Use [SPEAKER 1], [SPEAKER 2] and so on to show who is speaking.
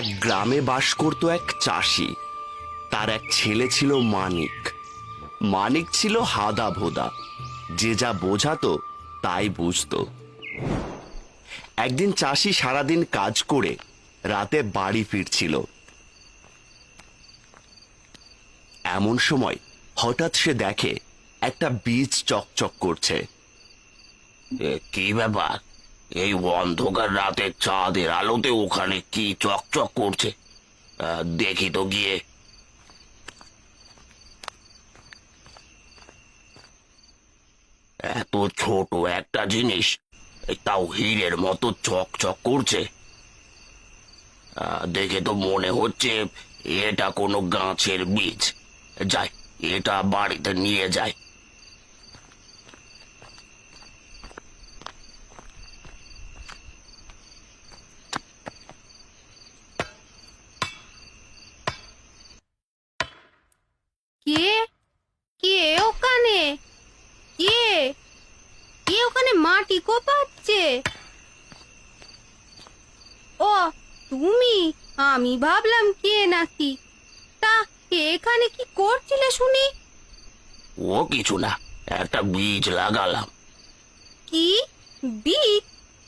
[SPEAKER 1] এক গ্রামে বাস করত এক চাষি। তার এক ছেলে ছিল মানিক। মানিক ছিল হাদা ভোদা, যে যা বোঝাতো তাই বুঝতো। একদিন চাষি সারাদিন কাজ করে রাতে বাড়ি ফিরছিল। এমন সময় হঠাৎ সে দেখে একটা বীজ চকচক করছে।
[SPEAKER 2] কি ব্যাপার? এই অন্ধকার রাতে চাঁদের আলোতে ওখানে কি চকচক করছে? দেখি তো গিয়ে। এত ছোট একটা জিনিস, তাও হীরের মতো চকচক করছে। দেখে তো মনে হচ্ছে এটা কোনো গাছের বীজ। যাই, এটা বাড়িতে নিয়ে যাই।
[SPEAKER 3] কে কে ওখানে? কে কে ওখানে মাটি কোপাচ্ছে? ও তুমি? আমি ভাবলাম কে নাকি। তা এখানে কি করছিলে শুনি?
[SPEAKER 2] ও কিছু না, একটা বীজ লাগালাম।
[SPEAKER 3] কি বীজ?